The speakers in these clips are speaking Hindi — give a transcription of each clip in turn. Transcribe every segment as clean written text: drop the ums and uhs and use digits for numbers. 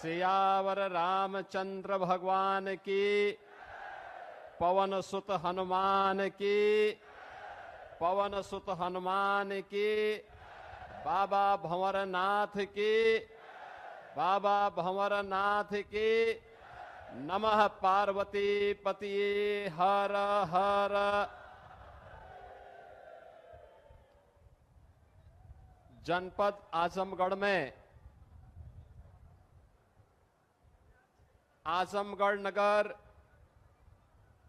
सियावर रामचंद्र भगवान की, पवन सुत हनुमान की, पवन सुत हनुमान की, बाबा भंवरनाथ की, बाबा भंवरनाथ की। नमः पार्वती पतिये हर हर। जनपद आजमगढ़ में आजमगढ़ नगर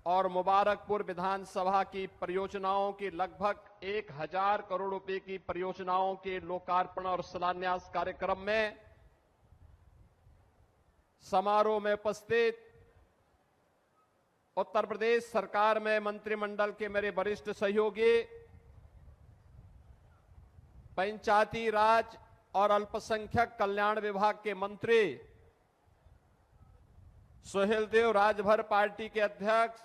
और मुबारकपुर विधानसभा की परियोजनाओं की लगभग 1000 करोड़ रुपए की परियोजनाओं के लोकार्पण और शिलान्यास कार्यक्रम में समारोह में उपस्थित उत्तर प्रदेश सरकार में मंत्रिमंडल के मेरे वरिष्ठ सहयोगी, पंचायती राज और अल्पसंख्यक कल्याण विभाग के मंत्री सुहेलदेव राजभर पार्टी के अध्यक्ष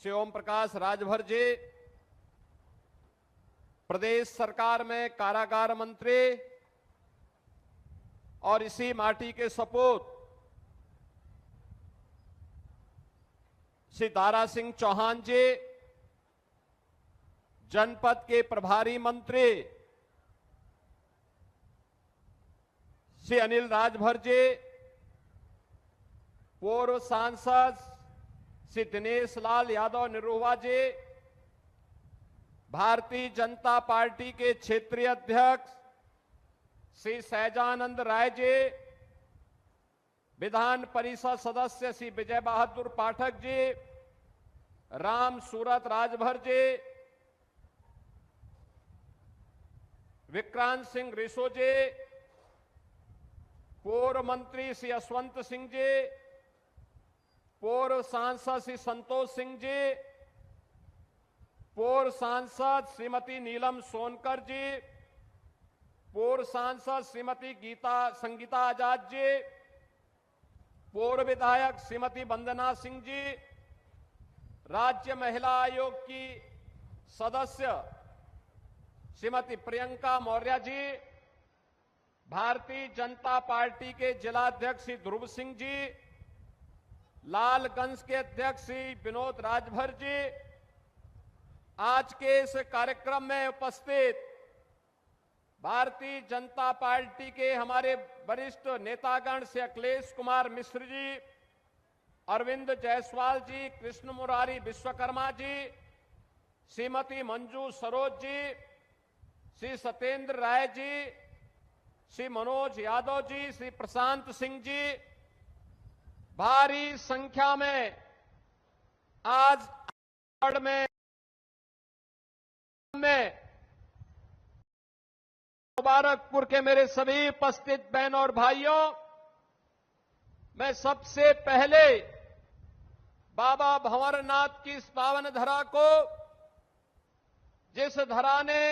श्री ओम प्रकाश राजभर जी, प्रदेश सरकार में कारागार मंत्री और इसी माटी के सपूत श्री दारा सिंह चौहान जी, जनपद के प्रभारी मंत्री श्री अनिल राजभर जी, पूर्व सांसद श्री दिनेश लाल यादव निरुवा जी, भारतीय जनता पार्टी के क्षेत्रीय अध्यक्ष श्री सहजानंद राय जी, विधान परिषद सदस्य श्री विजय बहादुर पाठक जी, राम सूरत राजभर जी, विक्रांत सिंह रिसो जी, पूर्व मंत्री श्री यशवंत सिंह जी, पूर्व सांसद श्री संतोष सिंह जी, पूर्व सांसद श्रीमती नीलम सोनकर जी, पूर्व सांसद श्रीमती संगीता आजाद जी, पूर्व विधायक श्रीमती वंदना सिंह जी, राज्य महिला आयोग की सदस्य श्रीमती प्रियंका मौर्य जी, भारतीय जनता पार्टी के जिलाध्यक्ष श्री ध्रुव सिंह जी, लालगंज के अध्यक्ष श्री विनोद राजभर जी, आज के इस कार्यक्रम में उपस्थित भारतीय जनता पार्टी के हमारे वरिष्ठ नेतागण से अखिलेश कुमार मिश्र जी, अरविंद जायसवाल जी, कृष्ण मुरारी विश्वकर्मा जी, श्रीमती मंजू सरोज जी, श्री सत्येंद्र राय जी, श्री मनोज यादव जी, श्री प्रशांत सिंह जी, भारी संख्या में आज में मुबारकपुर के मेरे सभी उपस्थित बहनों और भाइयों, मैं सबसे पहले बाबा भंवरनाथ की इस पावन धरा को, जिस धरा ने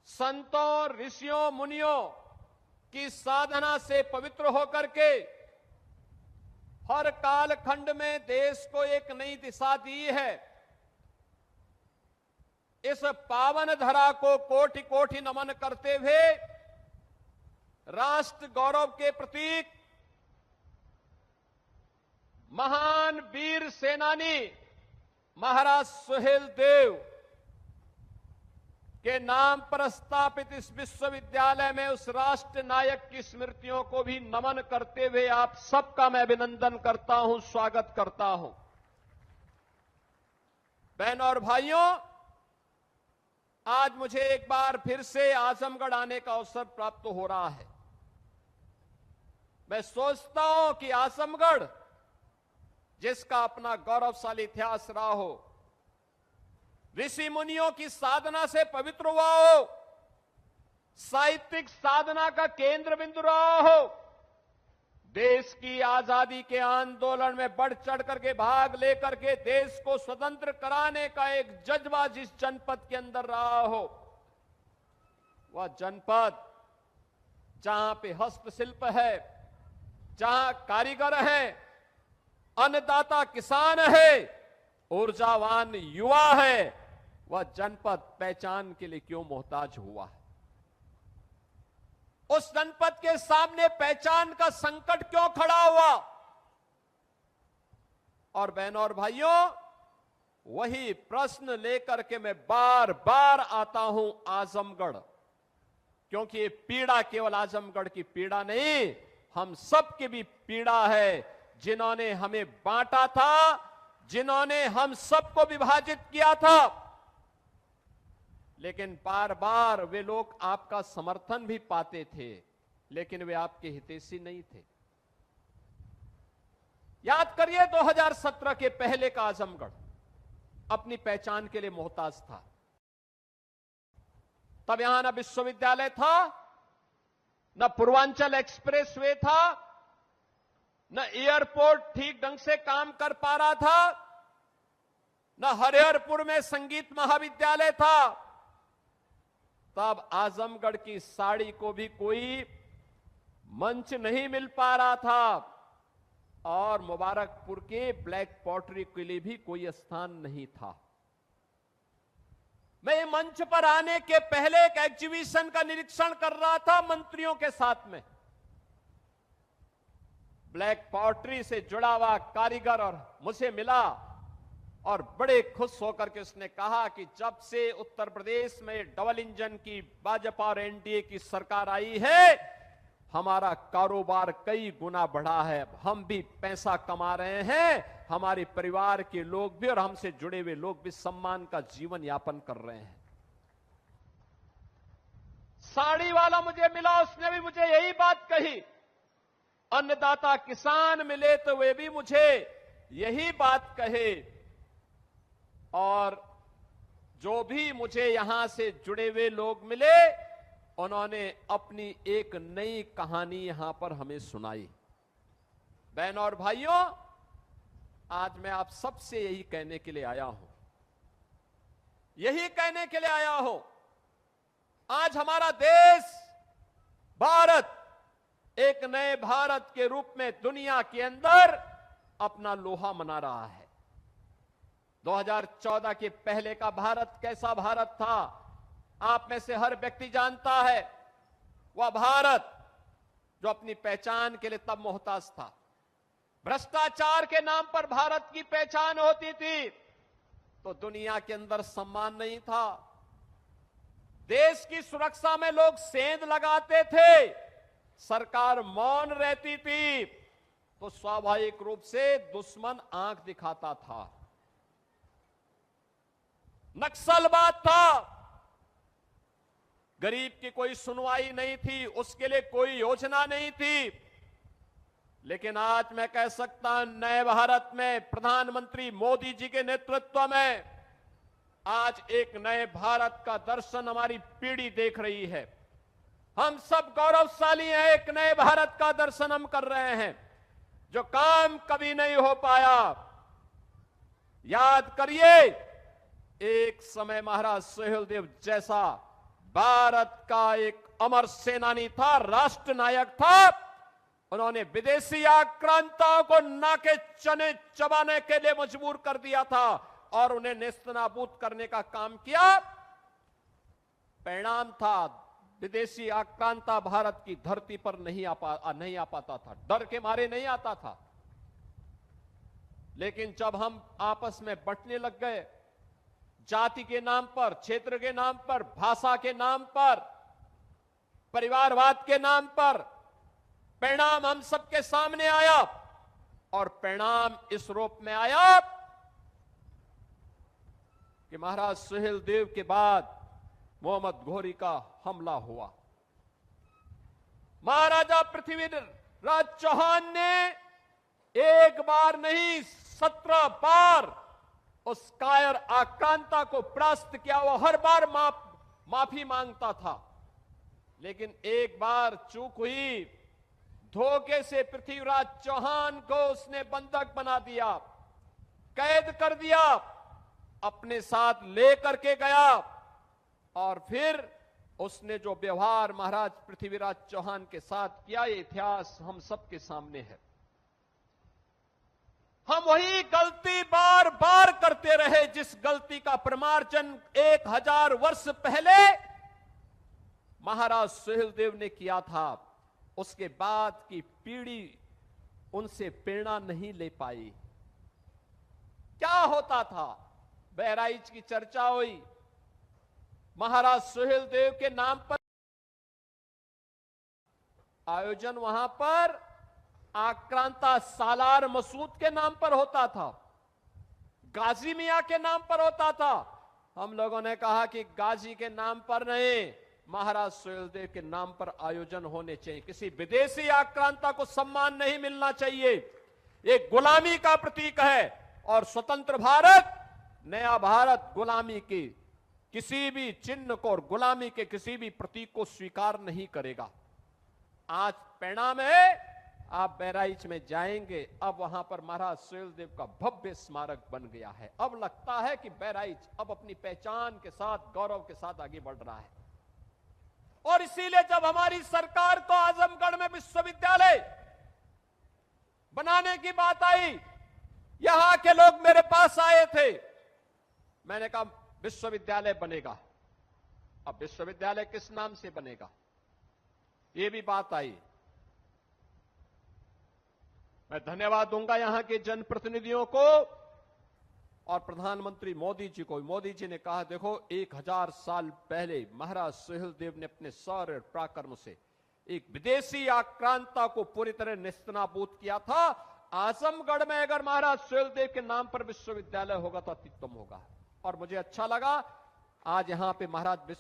संतों ऋषियों मुनियों की साधना से पवित्र होकर के हर कालखंड में देश को एक नई दिशा दी है, इस पावन धरा को कोटि कोटि नमन करते हुए राष्ट्र गौरव के प्रतीक महान वीर सेनानी महाराज सुहेलदेव के नाम पर स्थापित इस विश्वविद्यालय में उस राष्ट्र नायक की स्मृतियों को भी नमन करते हुए आप सबका मैं अभिनंदन करता हूं, स्वागत करता हूं। बहनों और भाइयों, आज मुझे एक बार फिर से आजमगढ़ आने का अवसर प्राप्त हो रहा है। मैं सोचता हूं कि आजमगढ़, जिसका अपना गौरवशाली इतिहास रहा हो, ऋषि मुनियों की साधना से पवित्र हुआ हो, साहित्यिक साधना का केंद्र बिंदु रहा हो, देश की आजादी के आंदोलन में बढ़ चढ़ करके भाग लेकर के देश को स्वतंत्र कराने का एक जज्बा जिस जनपद के अंदर रहा हो, वह जनपद जहां पे हस्तशिल्प है, जहां कारीगर है, अन्नदाता किसान है, ऊर्जावान युवा है, वह जनपद पहचान के लिए क्यों मोहताज हुआ है? उस जनपद के सामने पहचान का संकट क्यों खड़ा हुआ? और बहनों और भाइयों, वही प्रश्न लेकर के मैं बार बार आता हूं आजमगढ़, क्योंकि ये पीड़ा केवल आजमगढ़ की पीड़ा नहीं, हम सब की भी पीड़ा है। जिन्होंने हमें बांटा था, जिन्होंने हम सबको विभाजित किया था, लेकिन बार बार वे लोग आपका समर्थन भी पाते थे, लेकिन वे आपके हितैषी नहीं थे। याद करिए 2017 के पहले का आजमगढ़ अपनी पहचान के लिए मोहताज था। तब यहां न विश्वविद्यालय था, न पूर्वांचल एक्सप्रेस वे था, न एयरपोर्ट ठीक ढंग से काम कर पा रहा था, न हरिहरपुर में संगीत महाविद्यालय था। तब आजमगढ़ की साड़ी को भी कोई मंच नहीं मिल पा रहा था, और मुबारकपुर के ब्लैक पॉटरी के लिए भी कोई स्थान नहीं था। मैं मंच पर आने के पहले एक एग्जीबिशन का निरीक्षण कर रहा था मंत्रियों के साथ में। ब्लैक पॉटरी से जुड़ा हुआ कारीगर और मुझे मिला, और बड़े खुश होकर के उसने कहा कि जब से उत्तर प्रदेश में डबल इंजन की भाजपा और एनडीए की सरकार आई है, हमारा कारोबार कई गुना बढ़ा है, हम भी पैसा कमा रहे हैं, हमारे परिवार के लोग भी और हमसे जुड़े हुए लोग भी सम्मान का जीवन यापन कर रहे हैं। साड़ी वाला मुझे मिला, उसने भी मुझे यही बात कही। अन्नदाता किसान मिले तो वे भी मुझे यही बात कहे, और जो भी मुझे यहां से जुड़े हुए लोग मिले, उन्होंने अपनी एक नई कहानी यहां पर हमें सुनाई। बहनों और भाइयों, आज मैं आप सबसे यही कहने के लिए आया हूं, यही कहने के लिए आया हूं, आज हमारा देश भारत एक नए भारत के रूप में दुनिया के अंदर अपना लोहा मना रहा है। 2014 के पहले का भारत कैसा भारत था, आप में से हर व्यक्ति जानता है। वह भारत जो अपनी पहचान के लिए तब मोहताज था। भ्रष्टाचार के नाम पर भारत की पहचान होती थी तो दुनिया के अंदर सम्मान नहीं था। देश की सुरक्षा में लोग सेंध लगाते थे, सरकार मौन रहती थी, तो स्वाभाविक रूप से दुश्मन आंख दिखाता था। नक्सलवाद था, गरीब की कोई सुनवाई नहीं थी, उसके लिए कोई योजना नहीं थी। लेकिन आज मैं कह सकता हूं, नए भारत में प्रधानमंत्री मोदी जी के नेतृत्व में आज एक नए भारत का दर्शन हमारी पीढ़ी देख रही है। हम सब गौरवशाली हैं, एक नए भारत का दर्शन हम कर रहे हैं, जो काम कभी नहीं हो पाया। याद करिए, एक समय महाराज सुहेलदेव जैसा भारत का एक अमर सेनानी था, राष्ट्र नायक था। उन्होंने विदेशी आक्रांताओं को नाके चने चबाने के लिए मजबूर कर दिया था और उन्हें नेस्तनाबूद करने का काम किया। परिणाम था, विदेशी आक्रांता भारत की धरती पर नहीं आ पाता था, डर के मारे नहीं आता था। लेकिन जब हम आपस में बंटने लग गए, जाति के नाम पर, क्षेत्र के नाम पर, भाषा के नाम पर, परिवारवाद के नाम पर, परिणाम हम सबके सामने आया। और परिणाम इस रूप में आया कि महाराज सुहेलदेव के बाद मोहम्मद घोरी का हमला हुआ। महाराजा पृथ्वीराज चौहान ने एक बार नहीं 17 बार उस कायर आक्रांता को परास्त किया। वो हर बार माफी मांगता था, लेकिन एक बार चूक हुई, धोखे से पृथ्वीराज चौहान को उसने बंधक बना दिया, कैद कर दिया, अपने साथ लेकर के गया। और फिर उसने जो व्यवहार महाराज पृथ्वीराज चौहान के साथ किया, ये इतिहास हम सबके सामने है। हम वही गलती बार बार करते रहे, जिस गलती का प्रमार्जन 1000 वर्ष पहले महाराज सुहेलदेव ने किया था, उसके बाद की पीढ़ी उनसे प्रेरणा नहीं ले पाई। क्या होता था? बहराइच की चर्चा हुई, महाराज सुहेलदेव के नाम पर आयोजन वहां पर आक्रांता सालार मसूद के नाम पर होता था, गाजी मियां के नाम पर होता था। हम लोगों ने कहा कि गाजी के नाम पर नहीं, महाराज सुहेलदेव के नाम पर आयोजन होने चाहिए। किसी विदेशी आक्रांता को सम्मान नहीं मिलना चाहिए। एक गुलामी का प्रतीक है और स्वतंत्र भारत, नया भारत गुलामी की किसी भी चिन्ह को और गुलामी के किसी भी प्रतीक को स्वीकार नहीं करेगा। आज परिणाम है, आप बहराइच में जाएंगे, अब वहां पर महाराज सुहेलदेव का भव्य स्मारक बन गया है। अब लगता है कि बहराइच अब अपनी पहचान के साथ, गौरव के साथ आगे बढ़ रहा है। और इसीलिए जब हमारी सरकार को आजमगढ़ में विश्वविद्यालय बनाने की बात आई, यहां के लोग मेरे पास आए थे, मैंने कहा विश्वविद्यालय बनेगा। अब विश्वविद्यालय किस नाम से बनेगा, यह भी बात आई। मैं धन्यवाद दूंगा यहां के जनप्रतिनिधियों को और प्रधानमंत्री मोदी जी को। मोदी जी ने कहा, देखो 1000 साल पहले महाराज सुहेलदेव ने अपने शौर्य पराक्रम से एक विदेशी आक्रांता को पूरी तरह नेस्तनाबूद किया था। आजमगढ़ में अगर महाराज सुहेलदेव के नाम पर विश्वविद्यालय होगा तो अत्युत्तम होगा। और मुझे अच्छा लगा आज यहां पे महाराज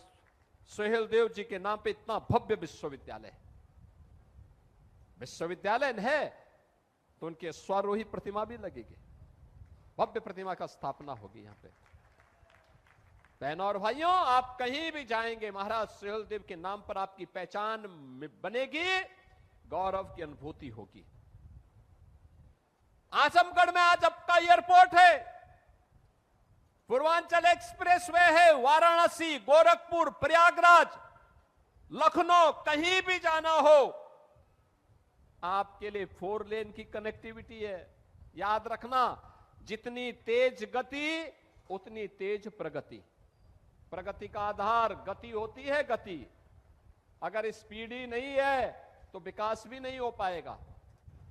सुहेलदेव जी के नाम पे इतना भव्य विश्वविद्यालय है तो उनके स्वारोही प्रतिमा भी लगेगी, भव्य प्रतिमा का स्थापना होगी यहां पे। बहनों और भाइयों, आप कहीं भी जाएंगे, महाराज सुहेलदेव के नाम पर आपकी पहचान बनेगी, गौरव की अनुभूति होगी। आजमगढ़ में आज आपका एयरपोर्ट है, पूर्वांचल एक्सप्रेसवे है, वाराणसी, गोरखपुर, प्रयागराज, लखनऊ, कहीं भी जाना हो आपके लिए 4 लेन की कनेक्टिविटी है। याद रखना, जितनी तेज गति उतनी तेज प्रगति। प्रगति का आधार गति होती है। गति अगर स्पीड ही नहीं है तो विकास भी नहीं हो पाएगा।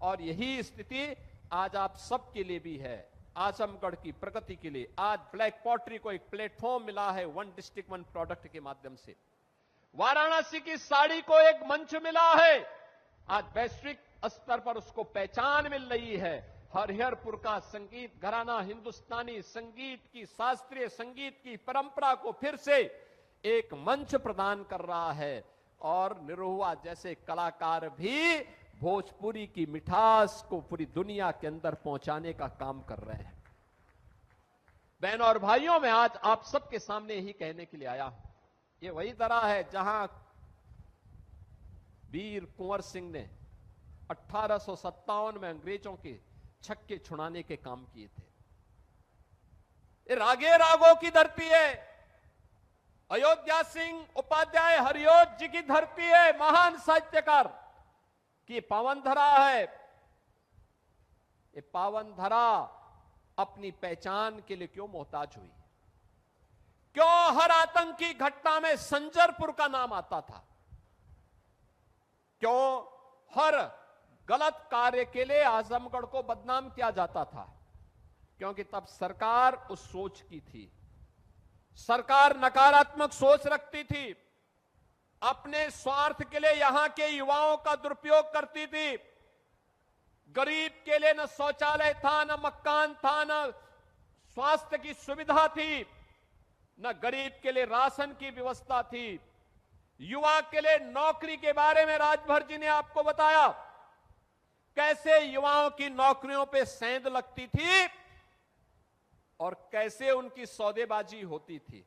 और यही स्थिति आज आप सबके लिए भी है। आजमगढ़ की प्रगति के लिए आज ब्लैक पॉटरी को एक प्लेटफॉर्म मिला है, 1 डिस्ट्रिक्ट 1 प्रोडक्ट के माध्यम से। वाराणसी की साड़ी को एक मंच मिला है, आज वैश्विक स्तर पर उसको पहचान मिल रही है। हरिहरपुर का संगीत घराना हिंदुस्तानी संगीत की, शास्त्रीय संगीत की परंपरा को फिर से एक मंच प्रदान कर रहा है। और निरहुआ जैसे कलाकार भी भोजपुरी की मिठास को पूरी दुनिया के अंदर पहुंचाने का काम कर रहे हैं। बहनों और भाइयों, मैं आज आप सबके सामने ही कहने के लिए आया हूं, ये वही तरह है जहां वीर कुंवर सिंह ने 1857 में अंग्रेजों के छक्के छुड़ाने के काम किए थे। ये रागे रागों की धरती है, अयोध्या सिंह उपाध्याय हरिओज जी की धरती है, महान साहित्यकार की पावन धरा है। ये पावन धरा अपनी पहचान के लिए क्यों मोहताज हुई? क्यों हर आतंकी घटना में संजरपुर का नाम आता था? क्यों हर गलत कार्य के लिए आजमगढ़ को बदनाम किया जाता था? क्योंकि तब सरकार उस सोच की थी, सरकार नकारात्मक सोच रखती थी, अपने स्वार्थ के लिए यहां के युवाओं का दुरुपयोग करती थी। गरीब के लिए न शौचालय था, न मकान था, न स्वास्थ्य की सुविधा थी, न गरीब के लिए राशन की व्यवस्था थी। युवा के लिए नौकरी के बारे में राजभर जी ने आपको बताया, कैसे युवाओं की नौकरियों पे सेंध लगती थी और कैसे उनकी सौदेबाजी होती थी।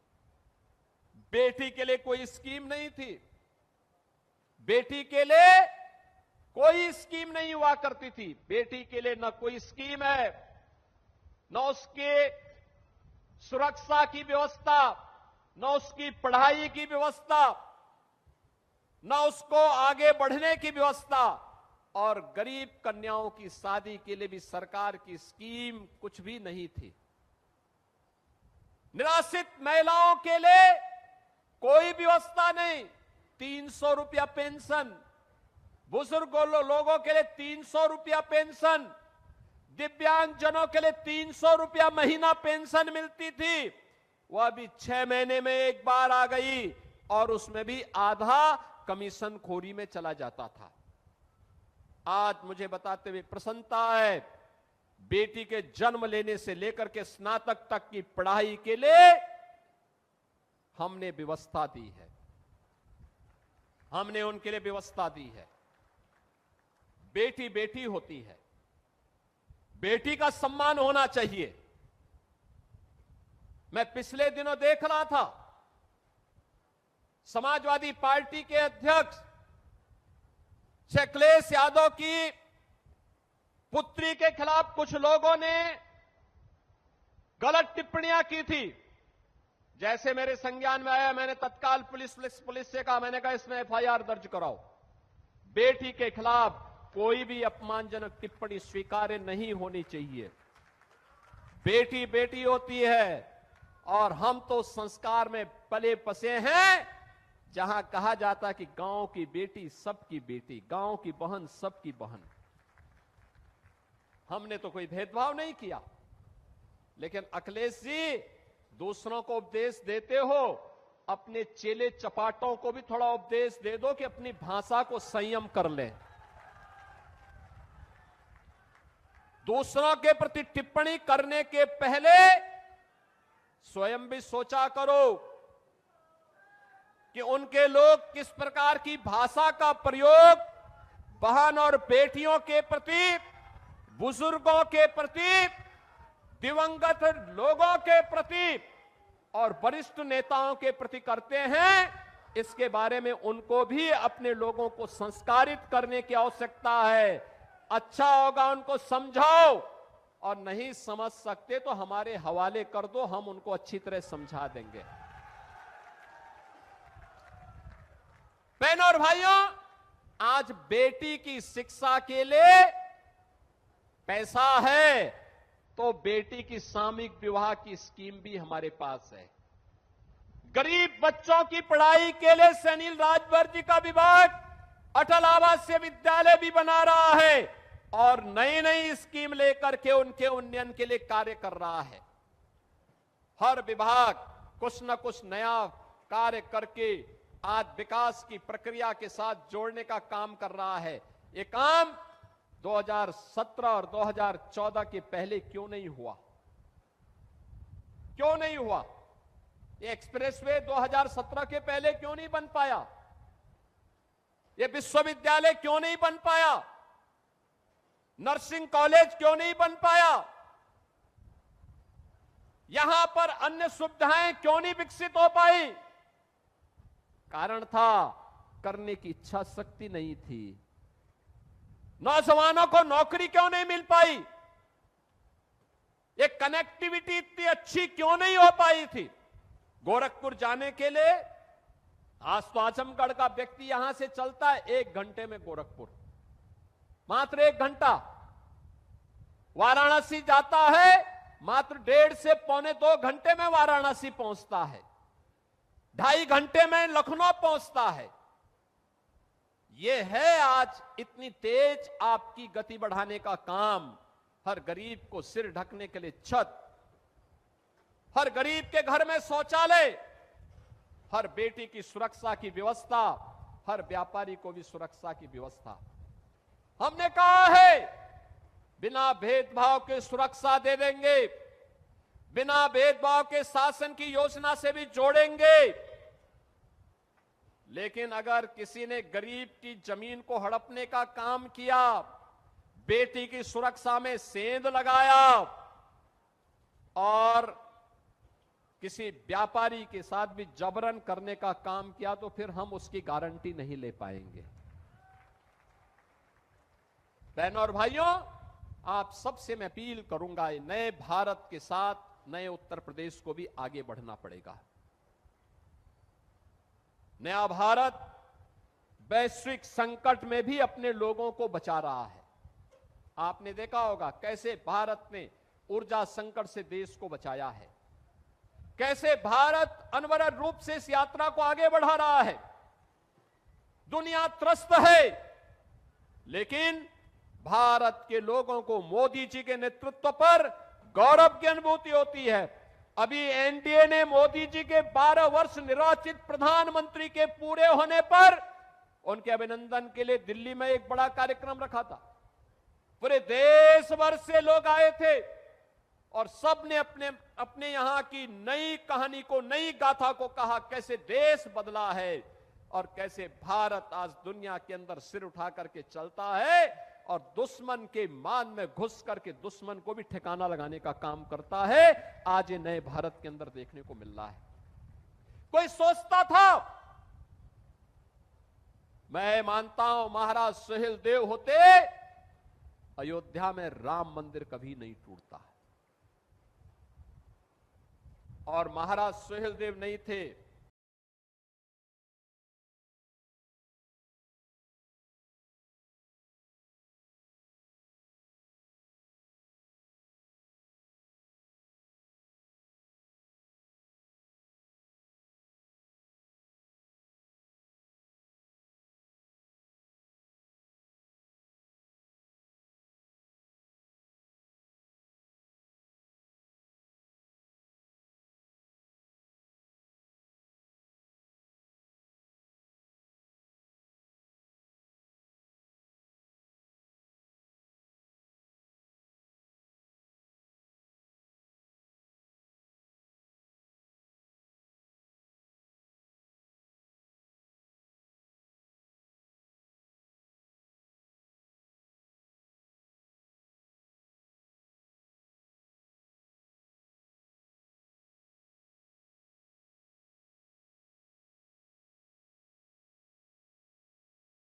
बेटी के लिए कोई स्कीम नहीं थी, बेटी के लिए कोई स्कीम नहीं हुआ करती थी। बेटी के लिए न कोई स्कीम है, न उसके सुरक्षा की व्यवस्था, न उसकी पढ़ाई की व्यवस्था, न उसको आगे बढ़ने की व्यवस्था। और गरीब कन्याओं की शादी के लिए भी सरकार की स्कीम कुछ भी नहीं थी। निराश्रित महिलाओं के लिए कोई व्यवस्था नहीं। 300 रुपया पेंशन, बुजुर्ग लोगों के लिए 300 रुपया पेंशन, दिव्यांग जनों के लिए 300 रुपया महीना पेंशन मिलती थी, वह अभी 6 महीने में एक बार आ गई और उसमें भी आधा कमीशन खोरी में चला जाता था। आज मुझे बताते हुए प्रसन्नता है, बेटी के जन्म लेने से लेकर के स्नातक तक की पढ़ाई के लिए हमने व्यवस्था दी है, हमने उनके लिए व्यवस्था दी है। बेटी बेटी होती है, बेटी का सम्मान होना चाहिए। मैं पिछले दिनों देख रहा था, समाजवादी पार्टी के अध्यक्ष अखिलेश यादव की पुत्री के खिलाफ कुछ लोगों ने गलत टिप्पणियां की थी। जैसे मेरे संज्ञान में आया, मैंने तत्काल पुलिस से कहा, मैंने कहा इसमें एफआईआर दर्ज कराओ। बेटी के खिलाफ कोई भी अपमानजनक टिप्पणी स्वीकार्य नहीं होनी चाहिए। बेटी बेटी होती है और हम तो संस्कार में पले बसे हैं, जहां कहा जाता है कि गांव की बेटी सबकी बेटी, गांव की बहन सबकी बहन। हमने तो कोई भेदभाव नहीं किया, लेकिन अखिलेश जी दूसरों को उपदेश देते हो, अपने चेले चपाटों को भी थोड़ा उपदेश दे दो कि अपनी भाषा को संयम कर लें। दूसरों के प्रति टिप्पणी करने के पहले स्वयं भी सोचा करो कि उनके लोग किस प्रकार की भाषा का प्रयोग बहन और बेटियों के प्रति, बुजुर्गों के प्रति, दिवंगत लोगों के प्रति और वरिष्ठ नेताओं के प्रति करते हैं। इसके बारे में उनको भी अपने लोगों को संस्कारित करने की आवश्यकता है। अच्छा होगा उनको समझाओ, और नहीं समझ सकते तो हमारे हवाले कर दो, हम उनको अच्छी तरह समझा देंगे। बहनों और भाइयों, आज बेटी की शिक्षा के लिए पैसा है तो बेटी की सामूहिक विवाह की स्कीम भी हमारे पास है। गरीब बच्चों की पढ़ाई के लिए अनिल राजभर जी का विभाग अटल आवासीय विद्यालय भी बना रहा है और नई नई स्कीम लेकर के उनके उन्नयन के लिए कार्य कर रहा है। हर विभाग कुछ न कुछ नया कार्य करके आज विकास की प्रक्रिया के साथ जोड़ने का काम कर रहा है। ये काम 2017 और 2014 के पहले क्यों नहीं हुआ? क्यों नहीं हुआ? ये एक्सप्रेसवे 2017 के पहले क्यों नहीं बन पाया? ये विश्वविद्यालय क्यों नहीं बन पाया? नर्सिंग कॉलेज क्यों नहीं बन पाया? यहां पर अन्य सुविधाएं क्यों नहीं विकसित हो पाई? कारण था करने की इच्छा शक्ति नहीं थी। नौजवानों को नौकरी क्यों नहीं मिल पाई? ये कनेक्टिविटी इतनी अच्छी क्यों नहीं हो पाई थी? गोरखपुर जाने के लिए आज तो आजमगढ़ का व्यक्ति यहां से चलता है 1 घंटे में गोरखपुर, मात्र 1 घंटा। वाराणसी जाता है मात्र 1.5 से पौने 2 घंटे में वाराणसी पहुंचता है, 2.5 घंटे में लखनऊ पहुंचता है। यह है आज इतनी तेज आपकी गति बढ़ाने का काम। हर गरीब को सिर ढकने के लिए छत, हर गरीब के घर में शौचालय, हर बेटी की सुरक्षा की व्यवस्था, हर व्यापारी को भी सुरक्षा की व्यवस्था। हमने कहा है बिना भेदभाव के सुरक्षा दे देंगे, बिना भेदभाव के शासन की योजना से भी जोड़ेंगे। लेकिन अगर किसी ने गरीब की जमीन को हड़पने का काम किया, बेटी की सुरक्षा में सेंध लगाया और किसी व्यापारी के साथ भी जबरन करने का काम किया, तो फिर हम उसकी गारंटी नहीं ले पाएंगे। बहनों और भाइयों, आप सबसे मैं अपील करूंगा, नए भारत के साथ नए उत्तर प्रदेश को भी आगे बढ़ना पड़ेगा। नया भारत वैश्विक संकट में भी अपने लोगों को बचा रहा है। आपने देखा होगा कैसे भारत ने ऊर्जा संकट से देश को बचाया है, कैसे भारत अनवरत रूप से इस यात्रा को आगे बढ़ा रहा है। दुनिया त्रस्त है, लेकिन भारत के लोगों को मोदी जी के नेतृत्व पर गौरव की अनुभूति होती है। अभी एनडीए ने मोदी जी के 12 वर्ष निर्वाचित प्रधानमंत्री के पूरे होने पर उनके अभिनंदन के लिए दिल्ली में एक बड़ा कार्यक्रम रखा था। पूरे देश भर से लोग आए थे और सबने अपने अपने यहां की नई कहानी को, नई गाथा को कहा, कैसे देश बदला है और कैसे भारत आज दुनिया के अंदर सिर उठा करके चलता है और दुश्मन के मान में घुस करके दुश्मन को भी ठिकाना लगाने का काम करता है। आज ये नए भारत के अंदर देखने को मिल रहा है। कोई सोचता था, मैं मानता हूं महाराज सुहेल देव होते अयोध्या में राम मंदिर कभी नहीं टूटता, और महाराज सुहेल देव नहीं थे